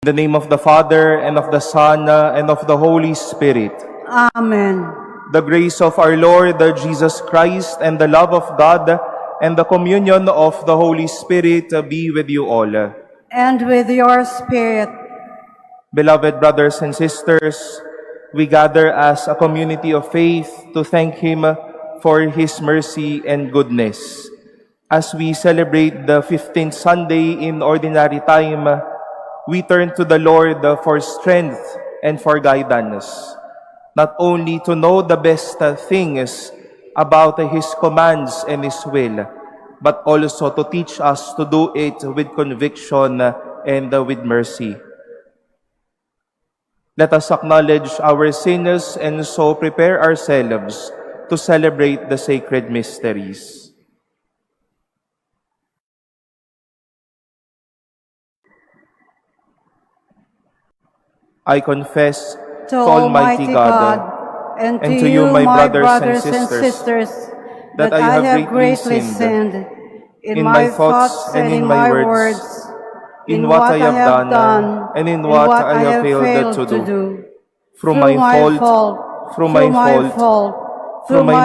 In the name of the Father, and of the Son, and of the Holy Spirit. Amen. The grace of our Lord Jesus Christ, and the love of God, and the communion of the Holy Spirit be with you all. And with your spirit. Beloved brothers and sisters, we gather as a community of faith to thank Him for His mercy and goodness. As we celebrate the 15th Sunday in Ordinary Time, we turn to the Lord for strength and for guidance, not only to know the best things about His commands and His will, but also to teach us to do it with conviction and with mercy. Let us acknowledge our sins and so prepare ourselves to celebrate the sacred mysteries. I confess to Almighty God and to you, my brothers and sisters, that I have greatly sinned in my thoughts and in my words, in what I have done and in what I have failed to do. Through my fault, through my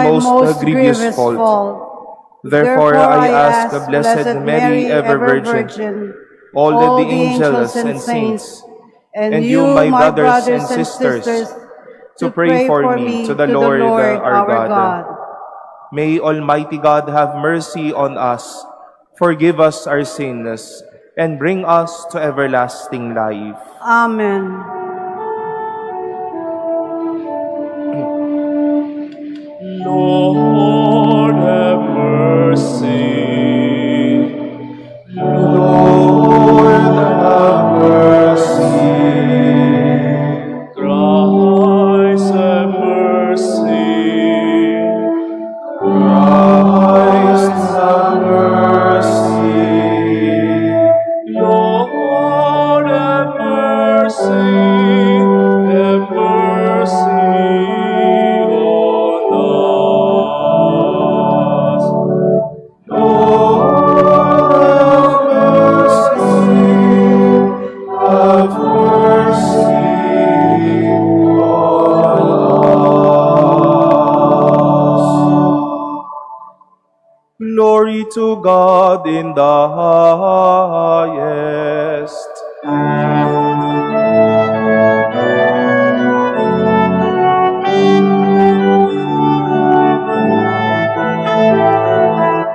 most grievous fault. Therefore I ask the Blessed Mary, ever Virgin, all the angels and saints, and you, my brothers and sisters, to pray for me to the Lord our God. May Almighty God have mercy on us, forgive us our sins, and bring us to everlasting life. Amen. Lord, have mercy. Lord, have mercy. Christ, have mercy. Christ, have mercy. Lord, have mercy. Have mercy on us. Lord, have mercy on us. Glory to God in the highest.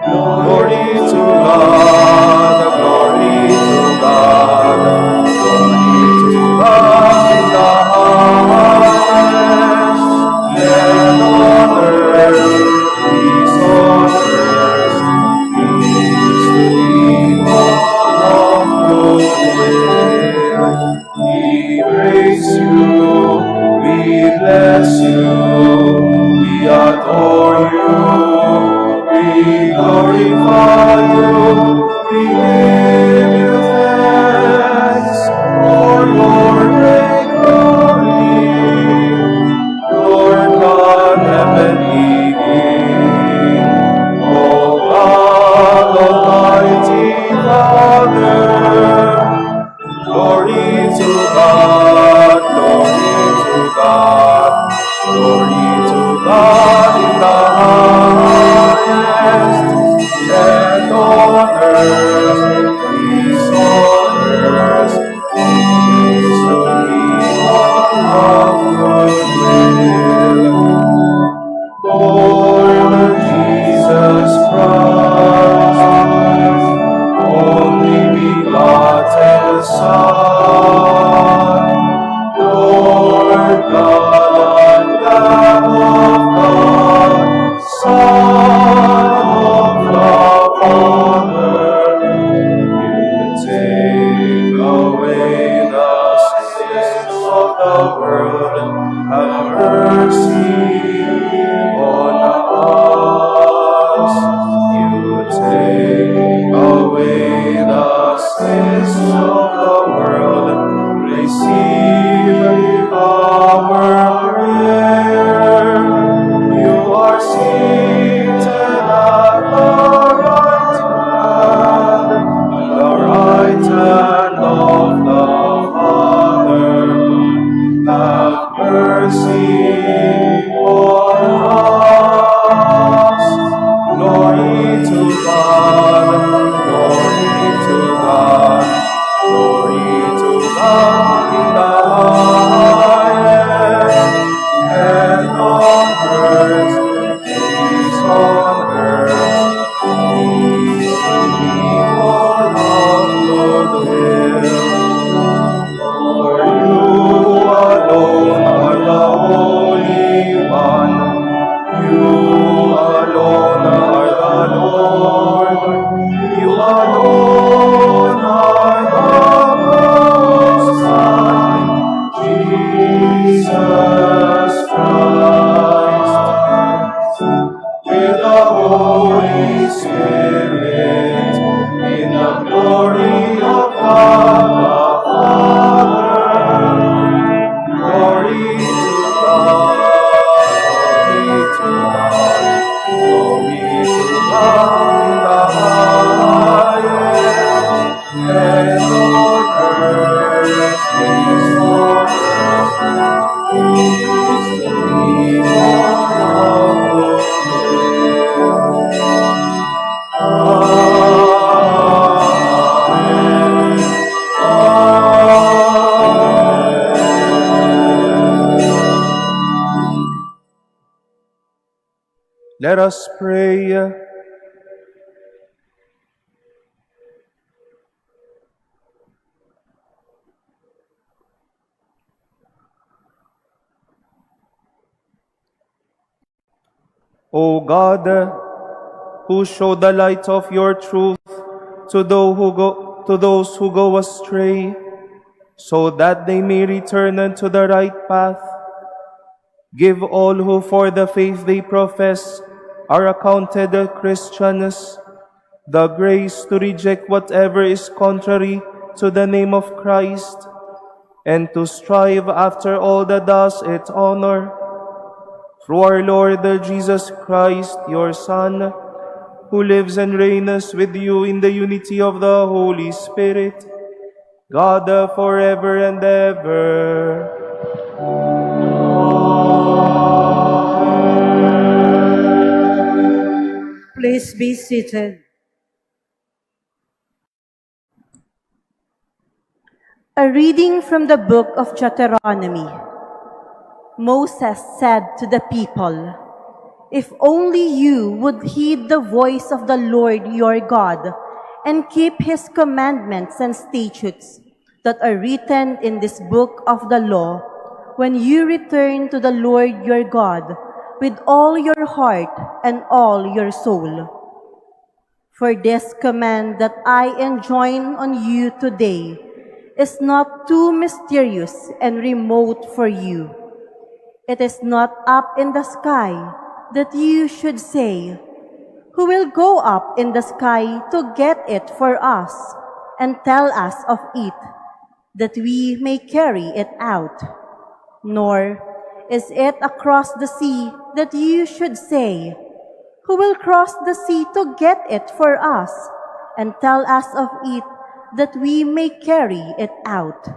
Glory to God, glory to God, glory to God in the highest. Let on earth peace on earth, peace to people of good will. We praise you, we bless you, we adore you. We glorify you, we give you thanks for your great glory. Lord God, heavenly King, O God, Almighty Father, glory to God, glory to God, glory to God in the highest, and on earth, peace on earth, peace to people of good will. Lord Jesus Christ, only begotten Son, Lord God, Lamb of God, Son of the Father, you take away the sins of the world, have mercy on us. You take away the sins of the world, receive our prayer. You are seated at the right hand of the Father. Have mercy on us. Glory to God, glory to God, glory to God in the highest, and on earth, peace on earth, peace to people of good will. For you alone are the Holy One. You alone are the Lord. You alone are the Most High, Jesus Christ. With the Holy Spirit, in the glory of God the Father. Glory to God, glory to God, glory to God in the highest, and on earth, peace on earth, peace to people of good will. Amen. Let us pray. O God, who show the light of your truth to those who go astray, so that they may return unto the right path, give all who for the faith they profess are accounted Christians the grace to reject whatever is contrary to the name of Christ, and to strive after all that does it honor. Through our Lord Jesus Christ, your Son, who lives and reigns with you in the unity of the Holy Spirit, God forever and ever. Please be seated. A reading from the book of Deuteronomy. Moses said to the people, "If only you would heed the voice of the Lord your God and keep his commandments and statutes that are written in this book of the law, when you return to the Lord your God with all your heart and all your soul. For this command that I enjoin on you today is not too mysterious and remote for you. It is not up in the sky that you should say, who will go up in the sky to get it for us and tell us of it, that we may carry it out? Nor is it across the sea that you should say, who will cross the sea to get it for us and tell us of it, that we may carry it out?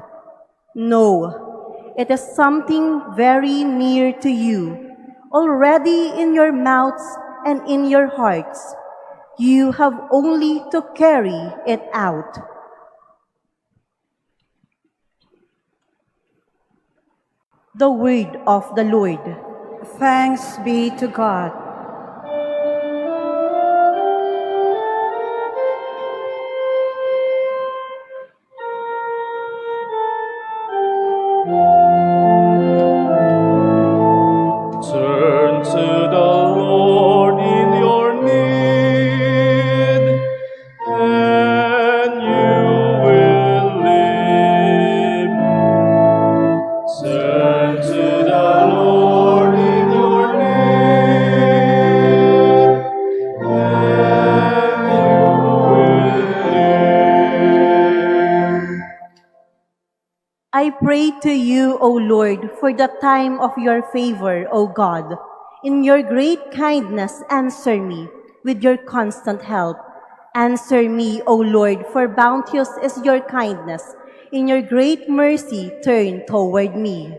No, it is something very near to you, already in your mouths and in your hearts. You have only to carry it out. The word of the Lord. Thanks be to God. Turn to the Lord in your need, and you will live. Turn to the Lord in your need, and you will live. I pray to you, O Lord, for the time of your favor, O God. In your great kindness, answer me with your constant help. Answer me, O Lord, for bounteous is your kindness. In your great mercy, turn toward me.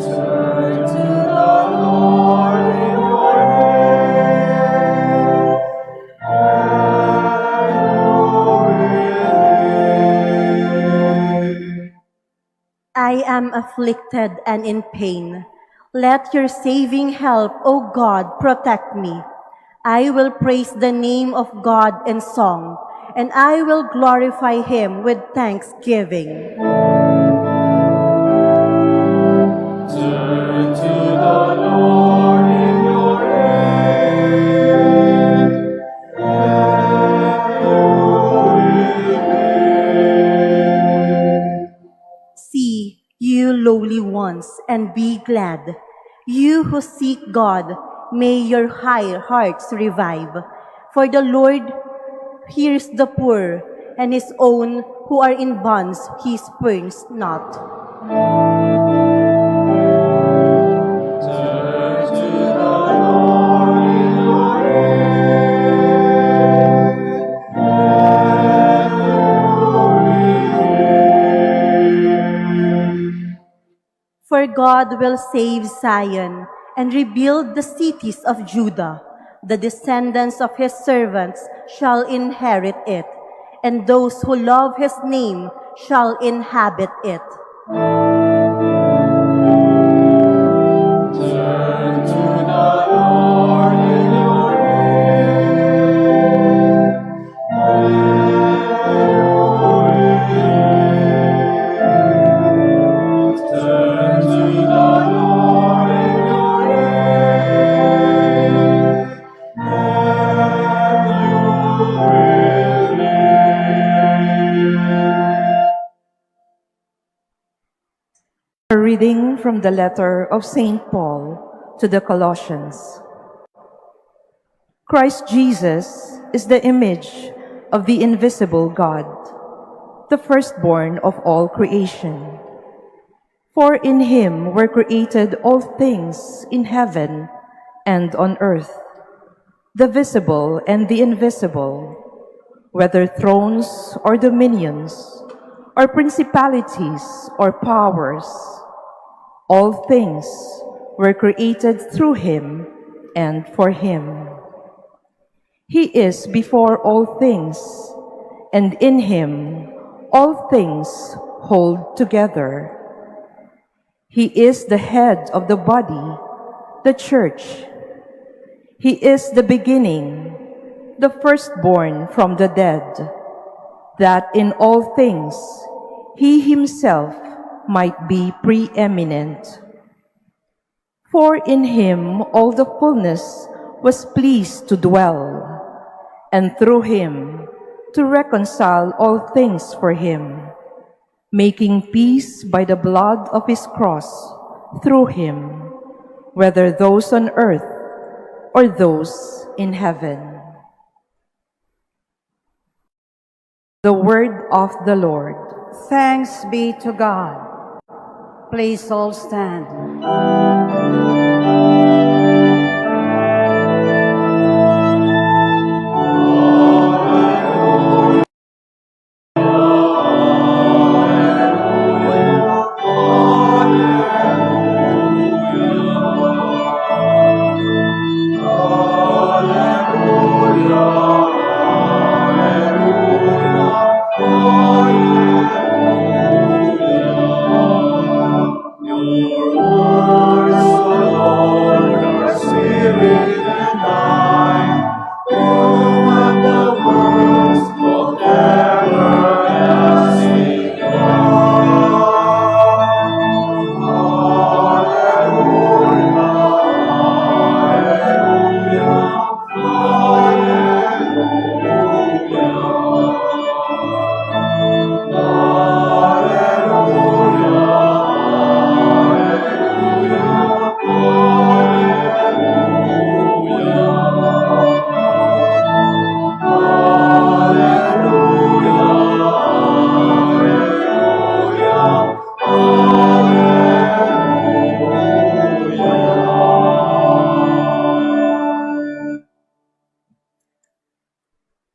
Turn to the Lord in your need, and you will live. I am afflicted and in pain. Let your saving help, O God, protect me. I will praise the name of God in song, and I will glorify him with thanksgiving. Turn to the Lord in your need, and you will live. See, you lowly ones, and be glad. You who seek God, may your high hearts revive. For the Lord hears the poor, and his own who are in bonds he spurns not. Turn to the Lord in your need, and you will live. For God will save Zion and rebuild the cities of Judah. The descendants of his servants shall inherit it, and those who love his name shall inhabit it. Turn to the Lord in your need, and you will live. Turn to the Lord in your need, and you will live. A reading from the letter of St. Paul to the Colossians. Christ Jesus is the image of the invisible God, the firstborn of all creation. For in him were created all things in heaven and on earth, the visible and the invisible, whether thrones or dominions, or principalities or powers. All things were created through him and for him. He is before all things, and in him all things hold together. He is the head of the body, the church. He is the beginning, the firstborn from the dead, that in all things he himself might be preeminent. For in him all the fullness was pleased to dwell, and through him to reconcile all things for him, making peace by the blood of his cross. Through him, whether those on earth or those in heaven. The word of the Lord. Thanks be to God. Please all stand.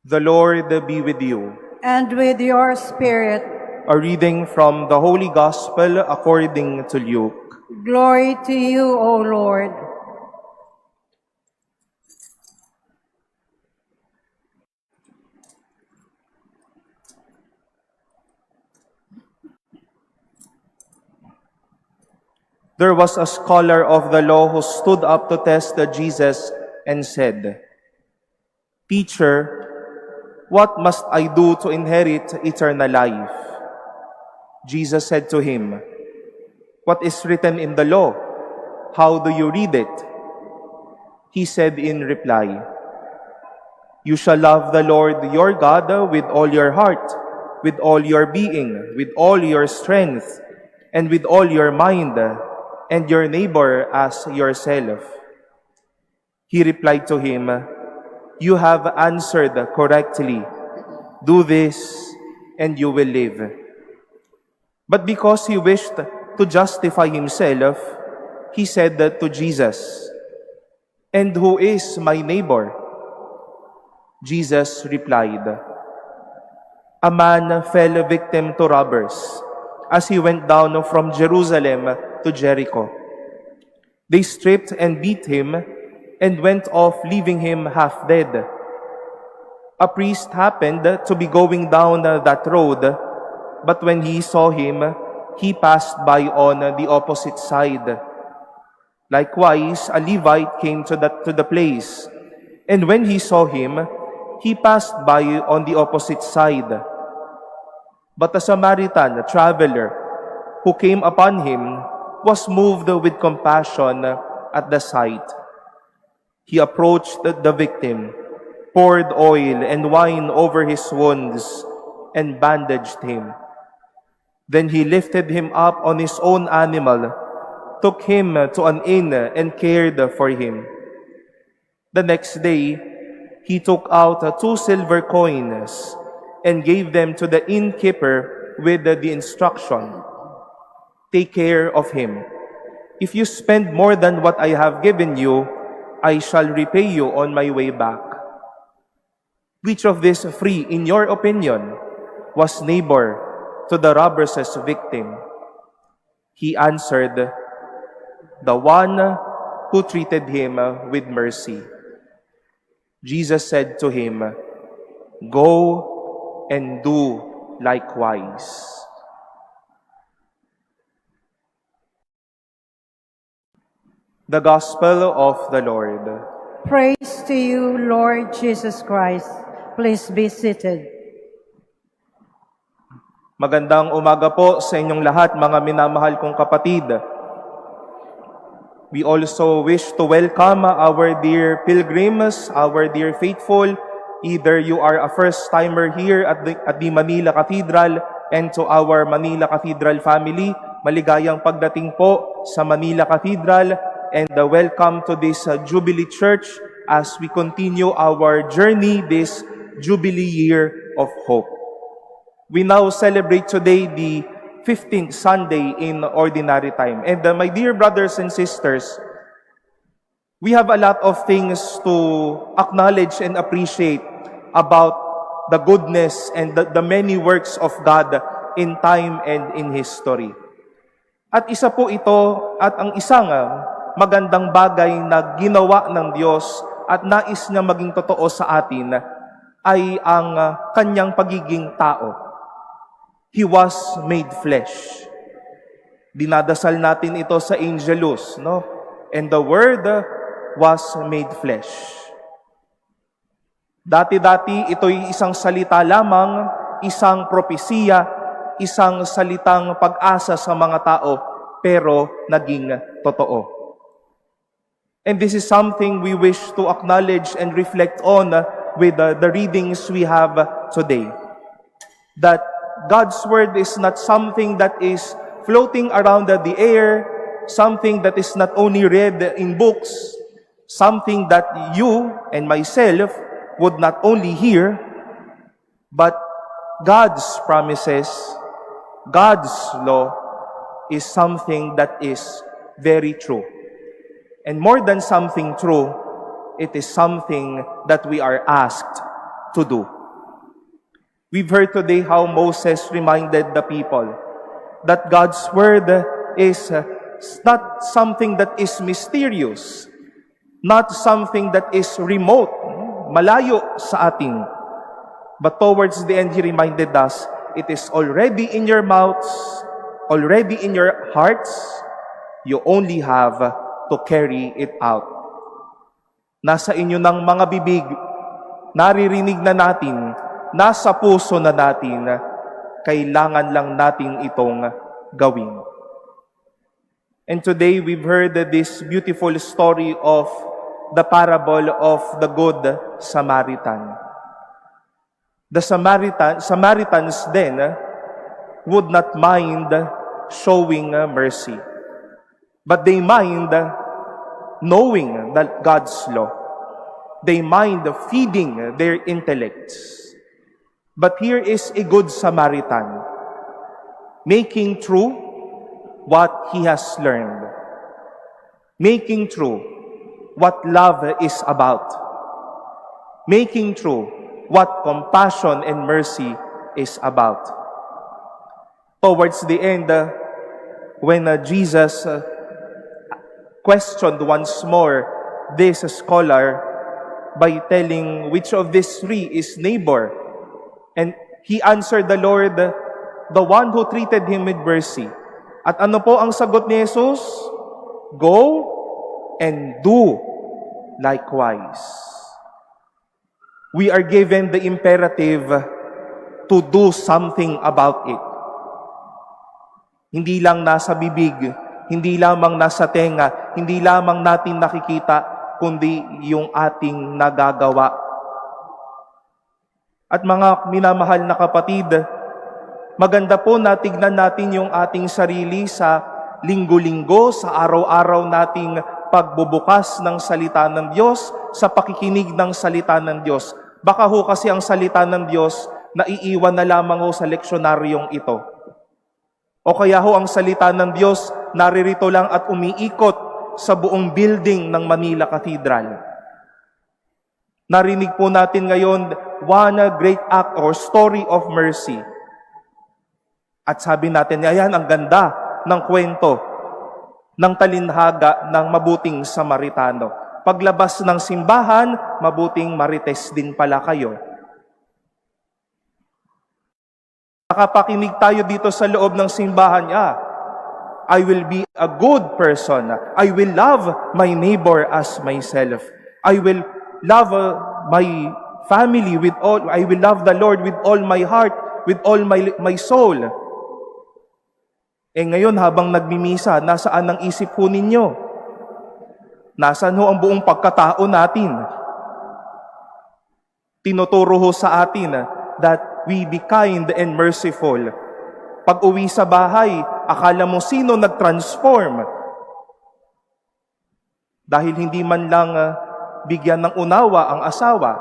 The Lord be with you. And with your spirit, A reading from the Holy Gospel according to Luke. glory to you, O Lord. There was a scholar of the law who stood up to test Jesus and said, "Teacher, what must I do to inherit eternal life?" Jesus said to him, "What is written in the law? How do you read it?" He said in reply, "You shall love the Lord your God with all your heart, with all your being, with all your strength, and with all your mind, and your neighbor as yourself." He replied to him, "You have answered correctly. Do this, and you will live." But because he wished to justify himself, he said to Jesus, "And who is my neighbor?" Jesus replied, "A man fell victim to robbers as he went down from Jerusalem to Jericho. They stripped and beat him and went off, leaving him half dead. A priest happened to be going down that road, but when he saw him, he passed by on the opposite side. Likewise, a Levite came to the place, and when he saw him, he passed by on the opposite side. But a Samaritan, a traveler, who came upon him, was moved with compassion at the sight. He approached the victim, poured oil and wine over his wounds, and bandaged him. Then he lifted him up on his own animal, took him to an inn, and cared for him. The next day, he took out 2 silver coins and gave them to the innkeeper with the instruction, "Take care of him. If you spend more than what I have given you, I shall repay you on my way back." Which of these 3, in your opinion, was neighbor to the robber's victim? He answered, "The one who treated him with mercy." Jesus said to him, "Go and do likewise." The Gospel of the Lord. Praise to you, Lord Jesus Christ. Please be seated. Magandang umaga po sa inyong lahat, mga minamahal kong kapatid. We also wish to welcome our dear pilgrims, our dear faithful. Either you are a first-timer here at the Manila Cathedral, and to our Manila Cathedral family, maligayang pagdating po sa Manila Cathedral. and welcome to this Jubilee Church as we continue our journey this Jubilee Year of Hope. We now celebrate today the 15th Sunday in Ordinary Time. And my dear brothers and sisters, we have a lot of things to acknowledge and appreciate about the goodness and the many works of God in time and in history. At isa po ito at ang isang magandang bagay na ginawa ng Diyos at nais niya maging totoo sa atin ay ang kanyang pagiging tao. He was made flesh. Dinadasal natin ito sa Angelus, no? And the Word was made flesh. Dati-dati ito'y isang salita lamang, isang propesiya, isang salitang pag-asa sa mga tao, pero naging totoo. And this is something we wish to acknowledge and reflect on with the readings we have today. That God's Word is not something that is floating around the air, something that is not only read in books, something that you and myself would not only hear, but God's promises, God's law is something that is very true. And more than something true, it is something that we are asked to do. We've heard today how Moses reminded the people that God's Word is not something that is mysterious, not something that is remote, malayo sa atin. But towards the end, He reminded us, it is already in your mouths, already in your hearts, you only have to carry it out. Nasa inyo ng mga bibig, naririnig na natin, nasa puso na natin, kailangan lang natin itong gawin. And today we've heard this beautiful story of the parable of the Good Samaritan. The Samaritans then would not mind showing mercy, but they mind knowing that God's law. They mind feeding their intellects. But here is a good Samaritan, making true what he has learned, making true what love is about, making true what compassion and mercy is about. Towards the end, when Jesus questioned once more this scholar by telling which of these three is neighbor, and he answered the Lord, the one who treated him with mercy. At ano po ang sagot ni Jesus? Go and do likewise. We are given the imperative to do something about it. Hindi lang nasa bibig, hindi lamang nasa tenga, hindi lamang natin nakikita, kundi yung ating nagagawa. At mga minamahal na kapatid, maganda po na tignan natin yung ating sarili sa linggo-linggo, sa araw-araw nating pagbubukas ng salita ng Diyos, sa pakikinig ng salita ng Diyos. Baka ho kasi ang salita ng Diyos naiiwan na lamang ho sa leksyonaryong ito. O kaya ho ang salita ng Diyos naririto lang at umiikot sa buong building ng Manila Cathedral. Narinig po natin ngayon one great act or story of mercy. At sabi natin, ayan, ang ganda ng kwento ng talinhaga ng mabuting Samaritano. Paglabas ng simbahan, mabuting marites din pala kayo. Nakapakinig tayo dito sa loob ng simbahan, I will be a good person. I will love my neighbor as myself. I will love my family with all, I will love the Lord with all my heart, with all my soul. Ngayon habang nagmimisa, nasaan ang isip po ninyo? Nasaan ho ang buong pagkatao natin? Tinuturo ho sa atin that we be kind and merciful. Pag uwi sa bahay, akala mo sino nag-transform? Dahil hindi man lang bigyan ng unawa ang asawa,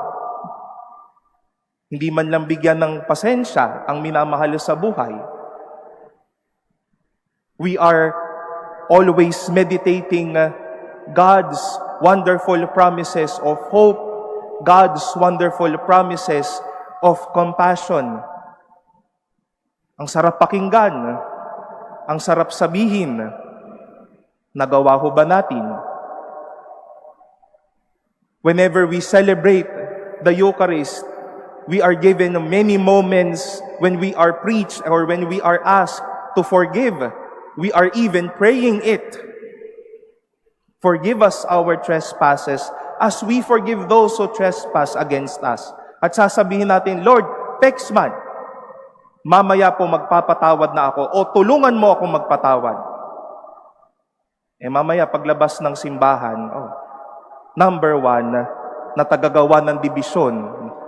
hindi man lang bigyan ng pasensya ang minamahal sa buhay, we are always meditating God's wonderful promises of hope, God's wonderful promises of compassion. Ang sarap pakinggan, ang sarap sabihin, nagawa ho ba natin? Whenever we celebrate the Eucharist, we are given many moments when we are preached or when we are asked to forgive. We are even praying it. Forgive us our trespasses as we forgive those who trespass against us. At sasabihin natin, Lord, Pexman, mamaya po magpapatawad na ako o tulungan mo ako magpatawad. Mamaya paglabas ng simbahan, number 1, na tagagawa ng dibisyon,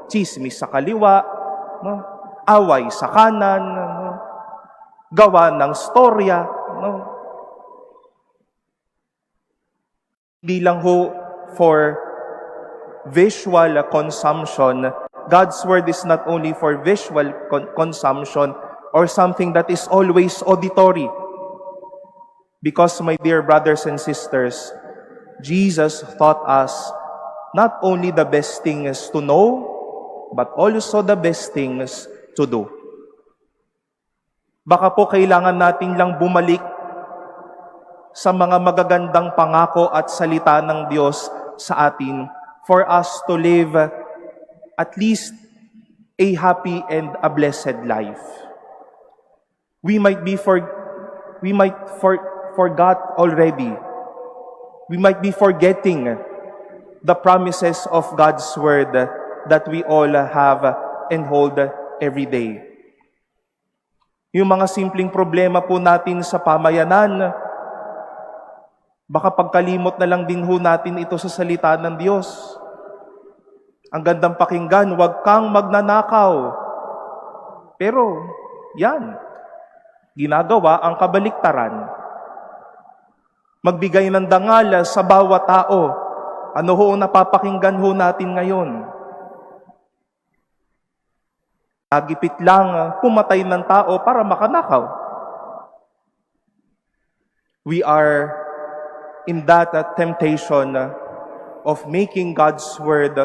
chismis sa kaliwa, away sa kanan, gawa ng storya. Hindi lang ho for visual consumption. God's word is not only for visual consumption or something that is always auditory. Because, my dear brothers and sisters, Jesus taught us not only the best things to know, but also the best things to do. Baka po kailangan natin lang bumalik sa mga magagandang pangako at salita ng Diyos sa atin for us to live at least a happy and a blessed life. We might forgot already. We might be forgetting the promises of God's word that we all have and hold every day. Yung mga simpleng problema po natin sa pamayanan, baka pagkalimot na lang din ho natin ito sa salita ng Diyos. Ang gandang pakinggan, huwag kang magnanakaw. Pero, yan, ginagawa ang kabaliktaran. Magbigay ng dangal sa bawat tao. Ano ho ang napapakinggan ho natin ngayon? Nagipit lang pumatay ng tao para makanakaw. We are in that temptation of making God's word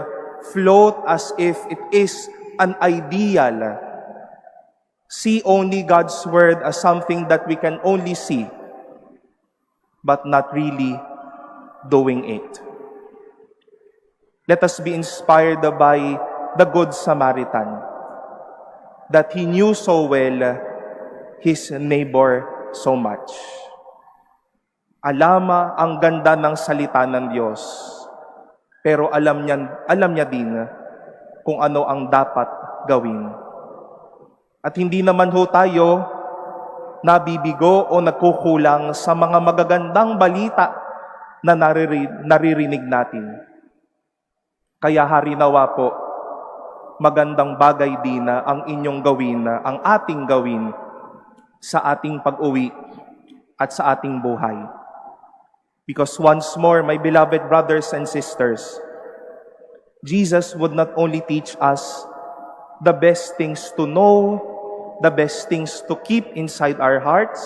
float as if it is an ideal. See only God's word as something that we can only see, but not really doing it. Let us be inspired by the Good Samaritan, that he knew so well his neighbor so much. Ang ganda ng salita ng Diyos, pero alam niya din kung ano ang dapat gawin. At hindi naman ho tayo nabibigo o nagkukulang sa mga magagandang balita na naririnig natin. Kaya harinawa po, magandang bagay din na ang inyong gawin, ang ating gawin sa ating pag-uwi at sa ating buhay. Because once more, my beloved brothers and sisters, Jesus would not only teach us the best things to know, the best things to keep inside our hearts,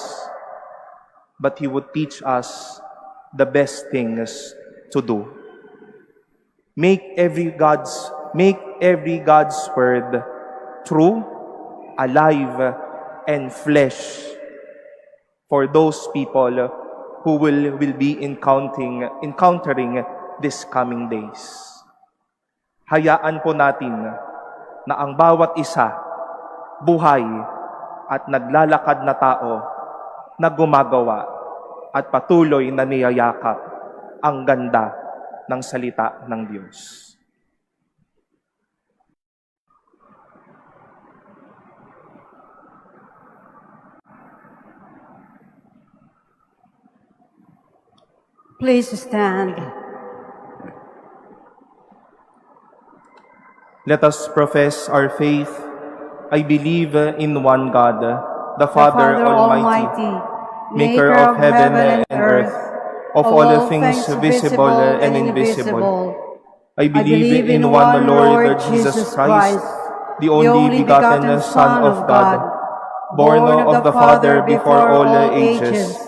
but He would teach us the best things to do. Make every God's word true, alive, and flesh for those people who will be encountering these coming days. Hayaan po natin na ang bawat isa, buhay at naglalakad na tao na gumagawa at patuloy na niyayakap ang ganda ng salita ng Diyos. Please stand. Let us profess our faith. I believe in one God, the Father Almighty, maker of heaven and earth, of all things visible and invisible. I believe in one Lord Jesus Christ, the only begotten Son of God, born of the Father before all ages,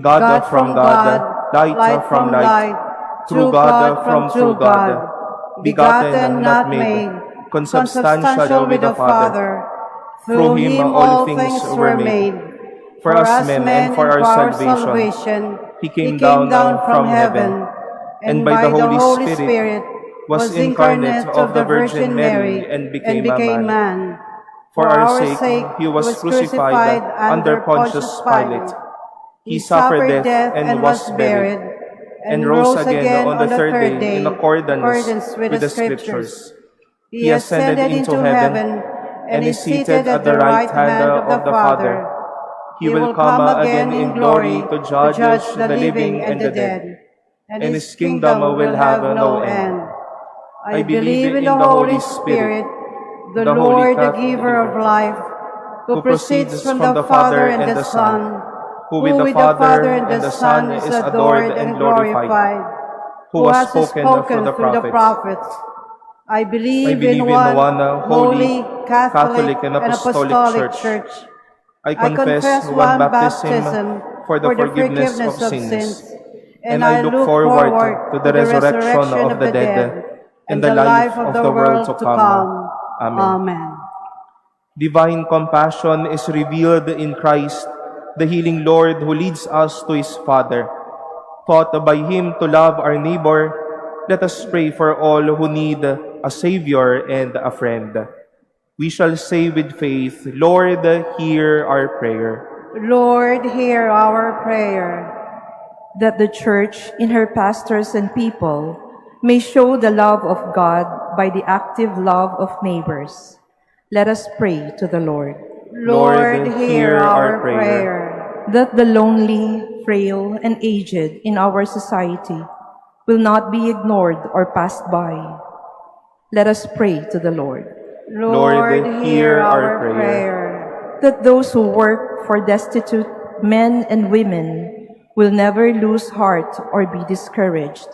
God from God, light from light, true God from true God, begotten, not made, consubstantial with the Father. Through him all things were made. For us men and for our salvation, he came down from heaven, and by the Holy Spirit was incarnate of the Virgin Mary and became a man. For our sake, he was crucified under Pontius Pilate. He suffered death and was buried, and rose again on the third day in accordance with the Scriptures. He ascended into heaven and is seated at the right hand of the Father. He will come again in glory to judge the living and the dead, and his kingdom will have no end. I believe in the Holy Spirit, the Lord, the giver of life, who proceeds from the Father and the Son, who with the Father and the Son is adored and glorified, who has spoken through the prophets. I believe in one holy, Catholic, and Apostolic Church. I confess one baptism for the forgiveness of sins, and I look forward to the resurrection of the dead and the life of the world to come. Amen. Divine compassion is revealed in Christ, the healing Lord who leads us to his Father. Taught by him to love our neighbor, let us pray for all who need a Savior and a friend. We shall say with faith, Lord, hear our prayer. Lord, hear our prayer. That the Church, in her pastors and people, may show the love of God by the active love of neighbors. Let us pray to the Lord. Lord, hear our prayer. That the lonely, frail, and aged in our society will not be ignored or passed by. Let us pray to the Lord. Lord, hear our prayer. That those who work for destitute men and women will never lose heart or be discouraged.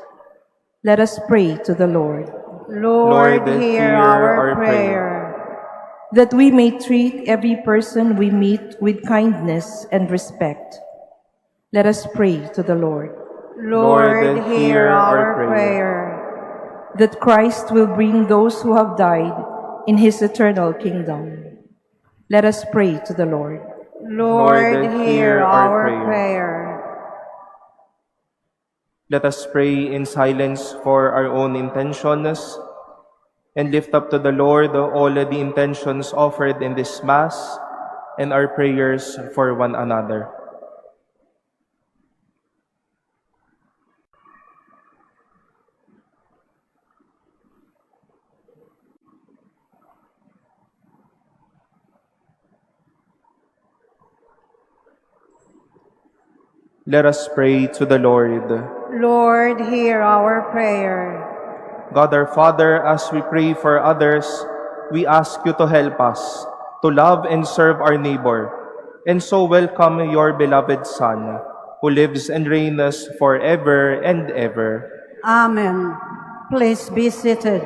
Let us pray to the Lord. Lord, hear our prayer. That we may treat every person we meet with kindness and respect. Let us pray to the Lord. Lord, hear our prayer. That Christ will bring those who have died in his eternal kingdom. Let us pray to the Lord. Lord, hear our prayer. Let us pray in silence for our own intentions and lift up to the Lord all the intentions offered in this Mass and our prayers for one another. Let us pray to the Lord. Lord, hear our prayer. God our Father, as we pray for others, we ask you to help us to love and serve our neighbor, and so welcome your beloved Son, who lives and reigns forever and ever. Amen. Please be seated.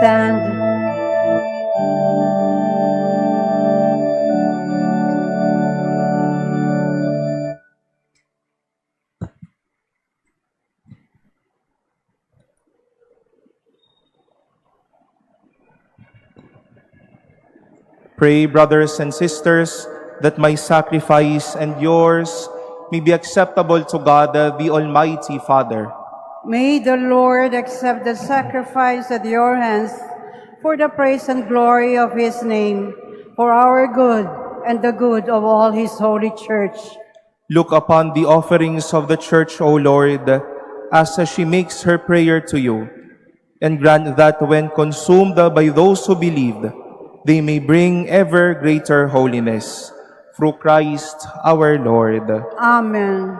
stand. Pray, brothers and sisters, that my sacrifice and yours may be acceptable to God, the Almighty Father. May the Lord accept the sacrifice at your hands for the praise and glory of his name, for our good and the good of all his holy church. Look upon the offerings of the Church, O Lord, as she makes her prayer to you, and grant that when consumed by those who believed, they may bring ever greater holiness. Through Christ our Lord. Amen.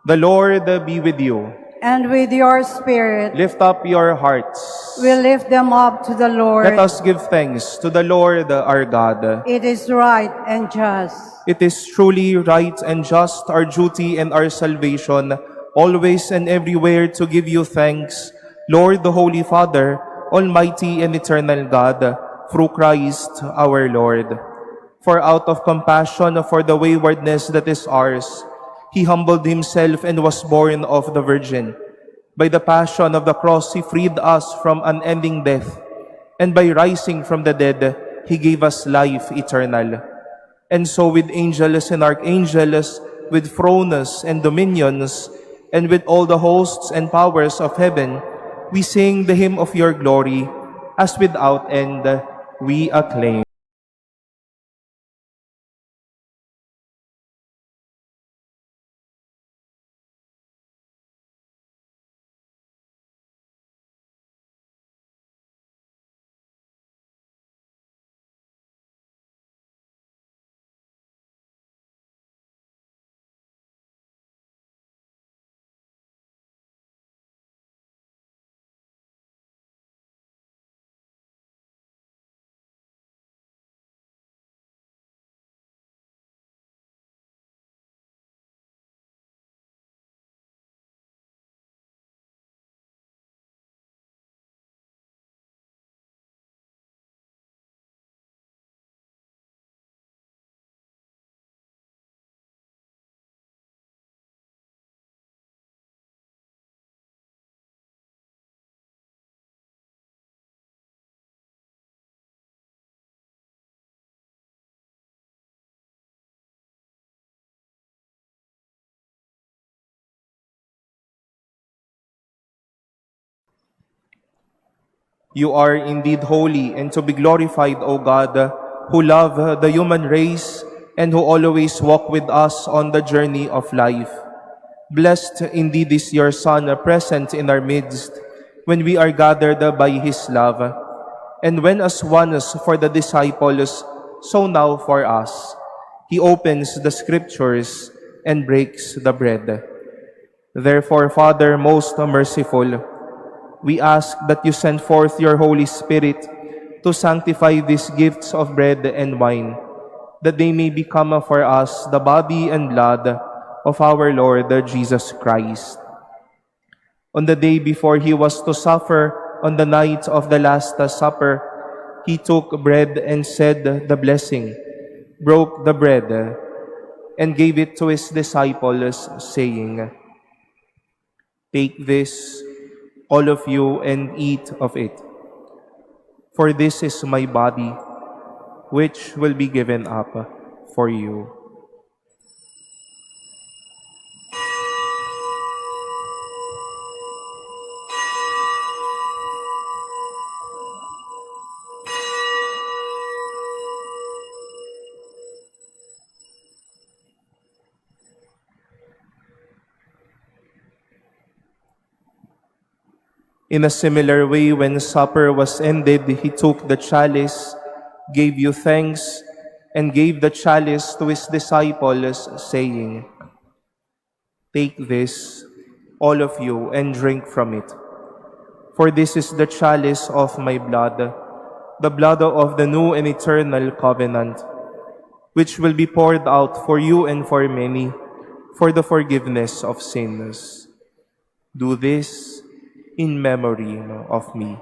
The Lord be with you. And with your spirit, Lift up your hearts. we lift them up to the Lord. Let us give thanks to the Lord our God. It is right and just. It is truly right and just, our duty and our salvation, always and everywhere to give you thanks, Lord, the Holy Father, Almighty and eternal God, through Christ our Lord. For out of compassion for the waywardness that is ours, he humbled himself and was born of the Virgin. By the passion of the cross, he freed us from unending death, and by rising from the dead, he gave us life eternal. And so with angels and archangels, with thrones and dominions, and with all the hosts and powers of heaven, we sing the hymn of your glory, as without end we acclaim. You are indeed holy and to be glorified, O God, who love the human race and who always walk with us on the journey of life. Blessed indeed is your Son, present in our midst, when we are gathered by his love, and when as once for the disciples, so now for us, he opens the scriptures and breaks the bread. Therefore, Father most merciful, we ask that you send forth your Holy Spirit to sanctify these gifts of bread and wine, that they may become for us the body and blood of our Lord Jesus Christ. On the day before he was to suffer, on the night of the Last Supper, he took bread and said the blessing, broke the bread, and gave it to his disciples, saying, "Take this, all of you, and eat of it. For this is my body, which will be given up for you." In a similar way, when supper was ended, he took the chalice, gave you thanks, and gave the chalice to his disciples, saying, "Take this, all of you, and drink from it. For this is the chalice of my blood, the blood of the new and eternal covenant, which will be poured out for you and for many, for the forgiveness of sins. Do this in memory of me."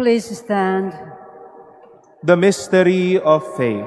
Please stand. The mystery of faith.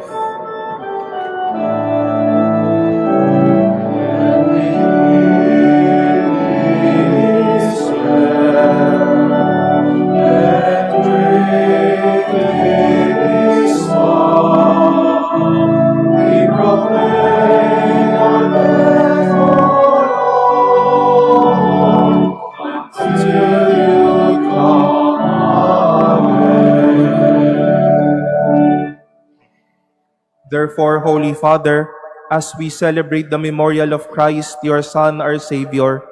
Therefore, Holy Father, as we celebrate the memorial of Christ, your Son, our Savior,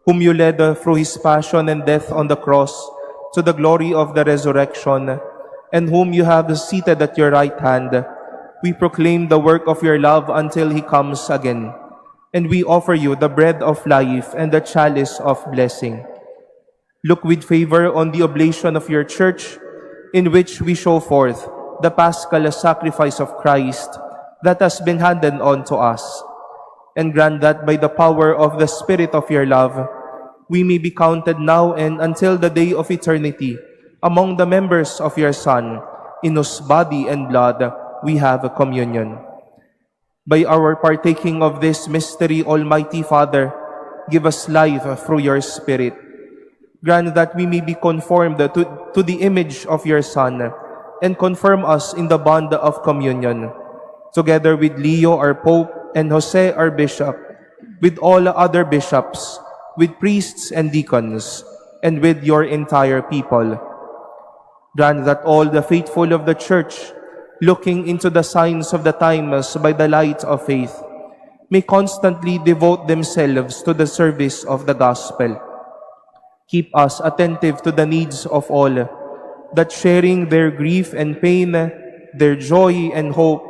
whom you led through his passion and death on the cross to the glory of the resurrection, and whom you have seated at your right hand, we proclaim the work of your love until he comes again. And we offer you the bread of life and the chalice of blessing. Look with favor on the oblation of your church, in which we show forth the paschal sacrifice of Christ that has been handed on to us. And grant that by the power of the Spirit of your love, we may be counted now and until the day of eternity among the members of your Son, in whose body and blood we have a communion. By our partaking of this mystery, Almighty Father, give us life through your Spirit. Grant that we may be conformed to the image of your Son, and confirm us in the bond of communion, together with Leo our Pope and Jose our Bishop, with all other bishops, with priests and deacons, and with your entire people. Grant that all the faithful of the Church, looking into the signs of the times by the light of faith, may constantly devote themselves to the service of the gospel. Keep us attentive to the needs of all, that sharing their grief and pain, their joy and hope,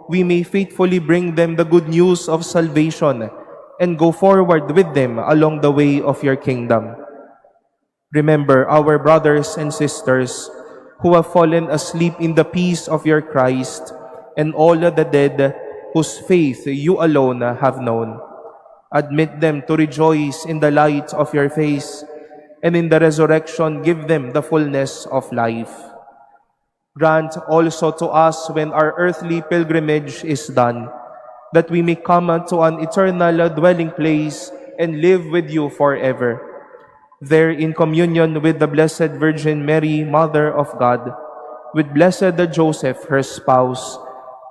we may faithfully bring them the good news of salvation and go forward with them along the way of your kingdom. Remember our brothers and sisters who have fallen asleep in the peace of your Christ, and all the dead whose faith you alone have known. Admit them to rejoice in the light of your face, and in the resurrection give them the fullness of life. Grant also to us, when our earthly pilgrimage is done, that we may come to an eternal dwelling place and live with you forever. There, in communion with the Blessed Virgin Mary, Mother of God, with Blessed Joseph, her spouse,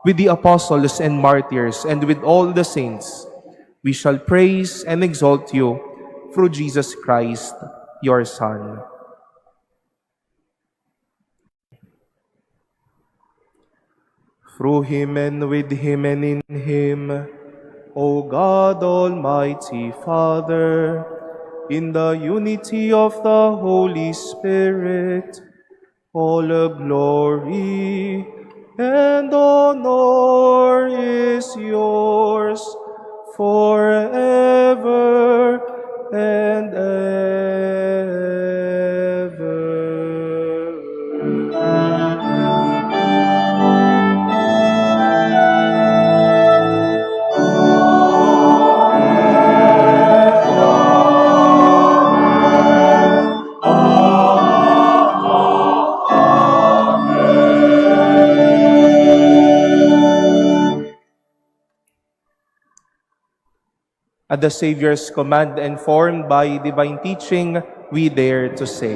with the apostles and martyrs, and with all the saints, we shall praise and exalt you through Jesus Christ, your Son. Through him and with him and in him, O God, Almighty Father, in the unity of the Holy Spirit, all glory and honor is yours forever and ever. At the Savior's command and formed by divine teaching, we dare to say,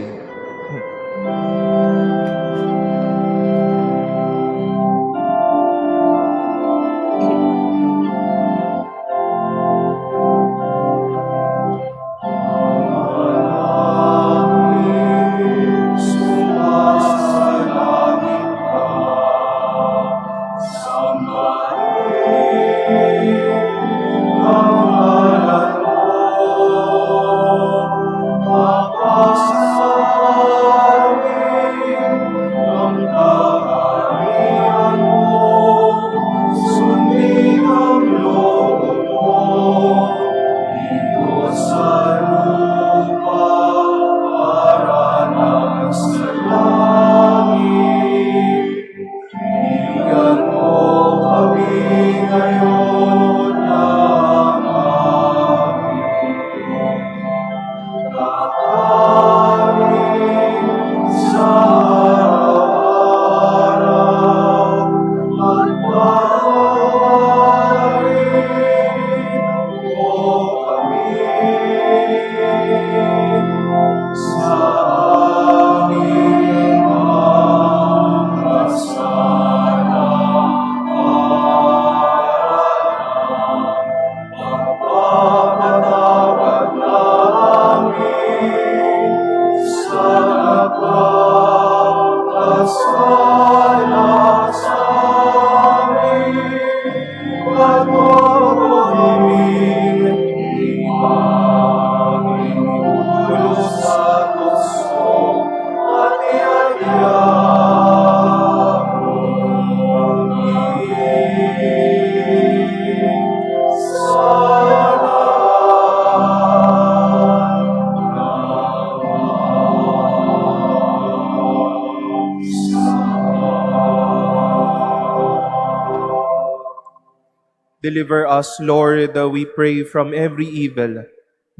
Deliver us, Lord, we pray, from every evil.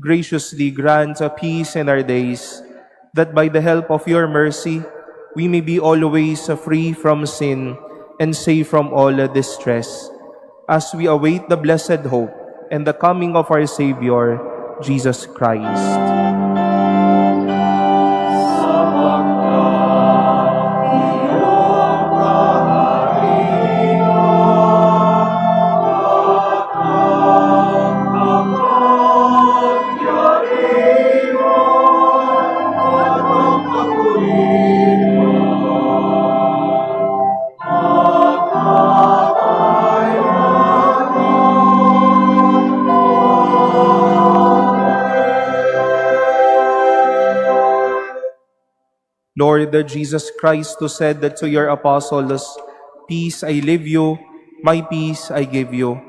Graciously grant a peace in our days, that by the help of your mercy, we may be always free from sin and safe from all distress, as we await the blessed hope and the coming of our Savior, Jesus Christ. Lord Jesus Christ, who said that to your apostles, "Peace I leave you, my peace I give you,"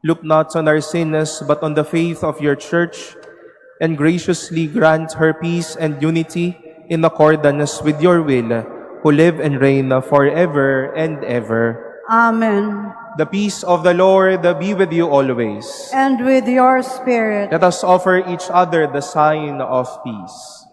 look not on our sins, but on the faith of your church, and graciously grant her peace and unity in accordance with your will, who live and reign forever and ever. Amen. The peace of the Lord be with you always. And with your spirit. Let us offer each other the sign of peace.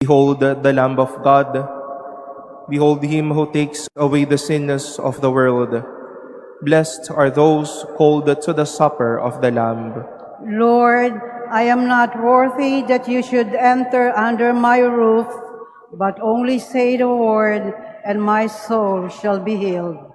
Behold the Lamb of God. Behold him who takes away the sins of the world. Blessed are those called to the supper of the Lamb. Lord, I am not worthy that you should enter under my roof, but only say the word, and my soul shall be healed.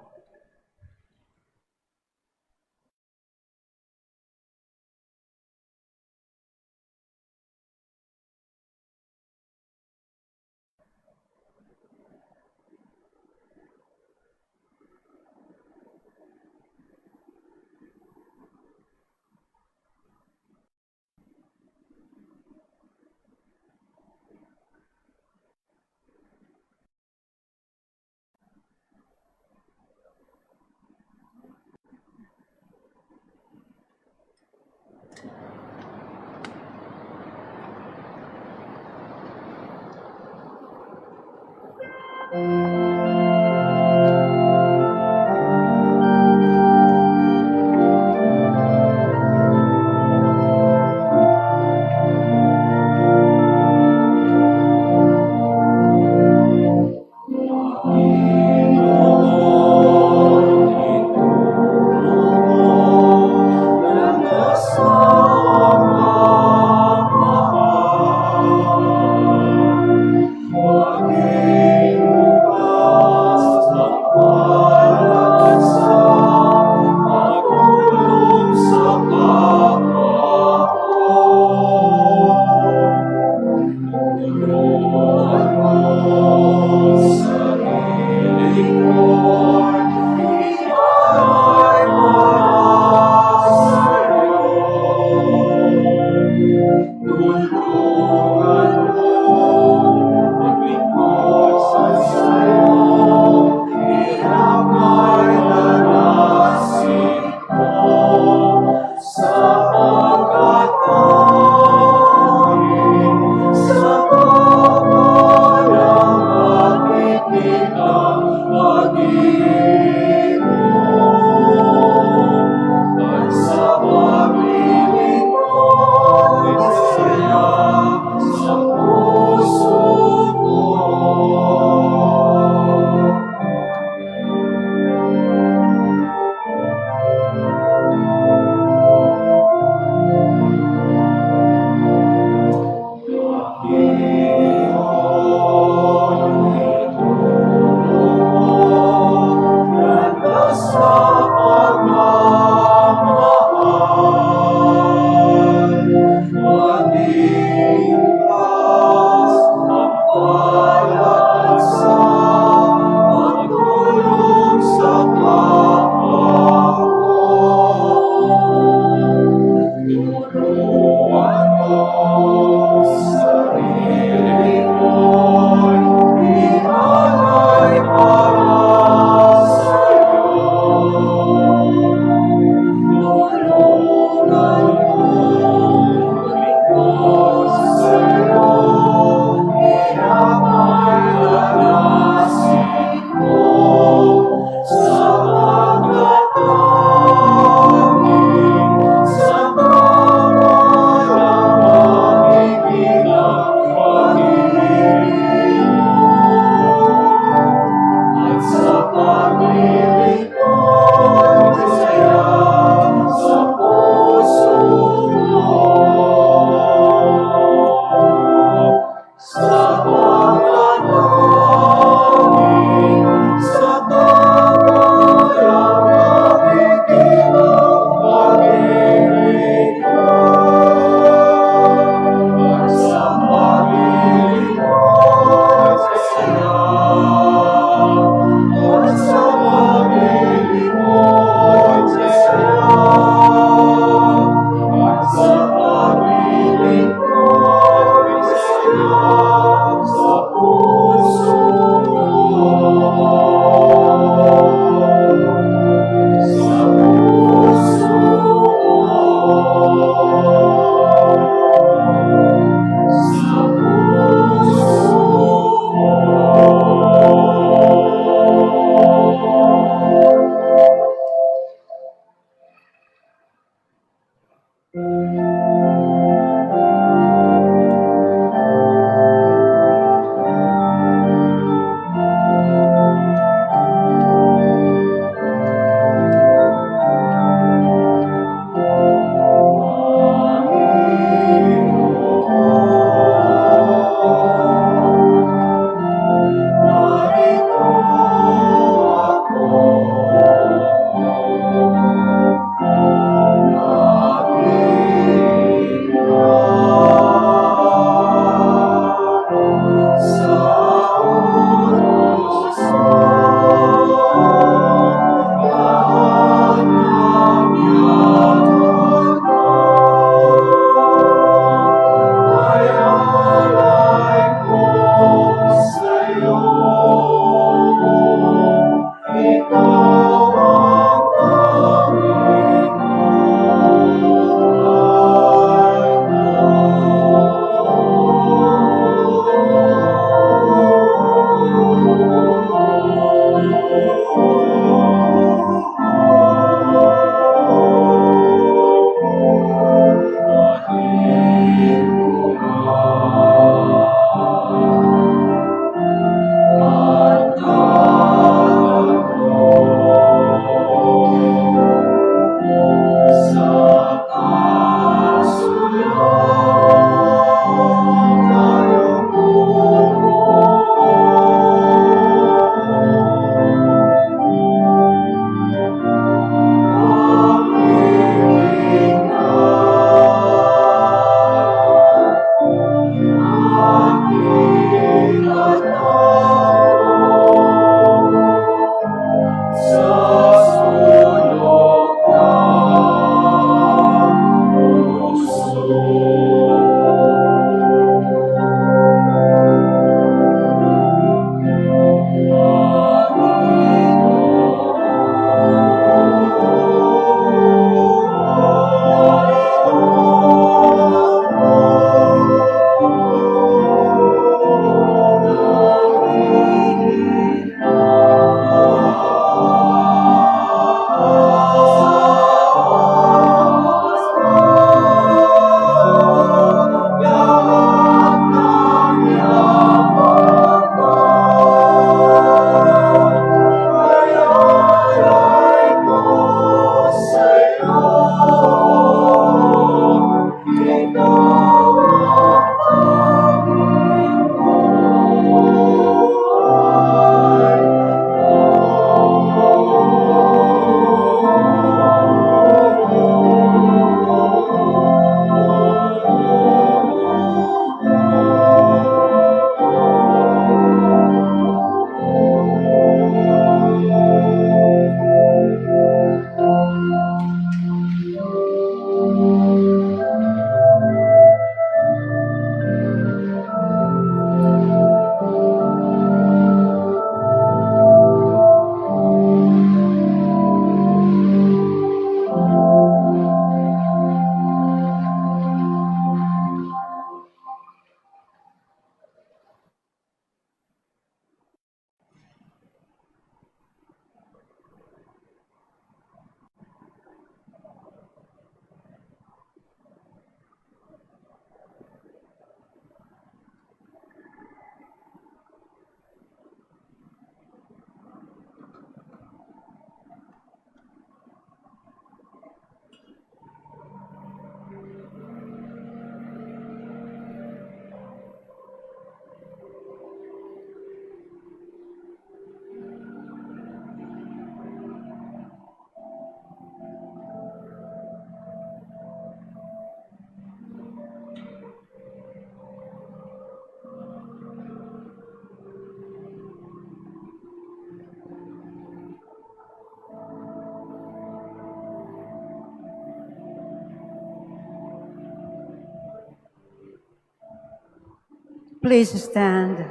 Please stand.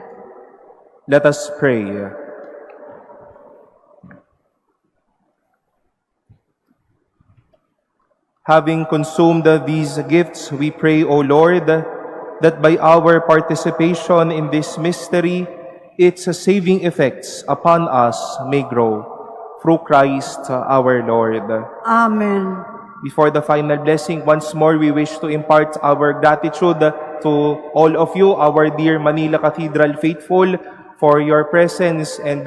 Let us pray. Having consumed these gifts, we pray, O Lord, that by our participation in this mystery, its saving effects upon us may grow. Through Christ our Lord. Amen. Before the final blessing, once more we wish to impart our gratitude to all of you, our dear Manila Cathedral faithful, for your presence and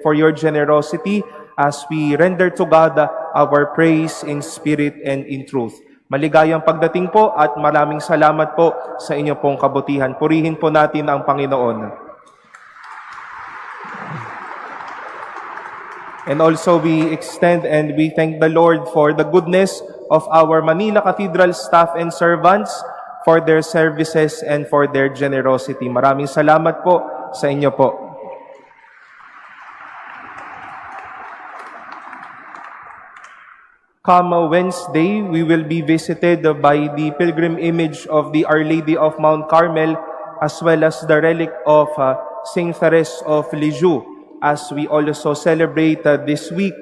for your generosity as we render to God our praise in spirit and in truth. Maligayang pagdating po at maraming salamat po sa inyo pong kabutihan. Purihin po natin ang Panginoon. And also we extend and we thank the Lord for the goodness of our Manila Cathedral staff and servants, for their services and for their generosity. Maraming salamat po sa inyo po. Come Wednesday, we will be visited by the pilgrim image of the Our Lady of Mount Carmel, as well as the relic of Saint Therese of Lisieux, as we also celebrate this week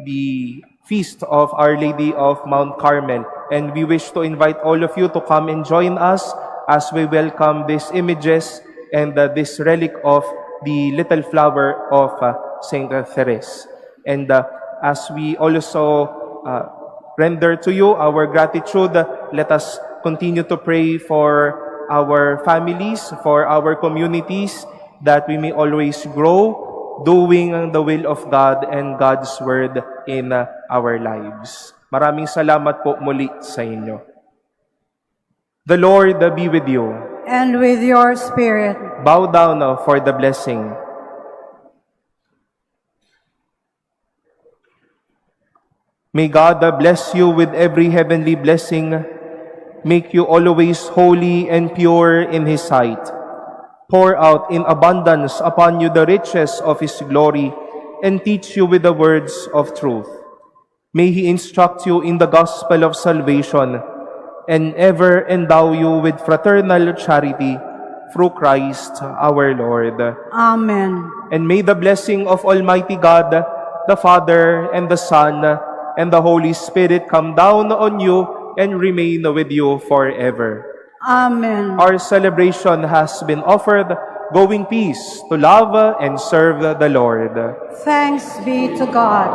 the feast of Our Lady of Mount Carmel. And we wish to invite all of you to come and join us as we welcome these images and this relic of the little flower of Saint Therese. And as we also render to you our gratitude, let us continue to pray for our families, for our communities, that we may always grow doing the will of God and God's word in our lives. Maraming salamat po muli sa inyo. The Lord be with you. And with your spirit. Bow down for the blessing. May God bless you with every heavenly blessing, make you always holy and pure in His sight, pour out in abundance upon you the riches of His glory, and teach you with the words of truth. May He instruct you in the gospel of salvation, and ever endow you with fraternal charity, through Christ our Lord. Amen. And may the blessing of Almighty God, the Father, and the Son, and the Holy Spirit come down on you and remain with you forever. Amen. Our celebration has been offered. Go in peace to love and serve the Lord. Thanks be to God.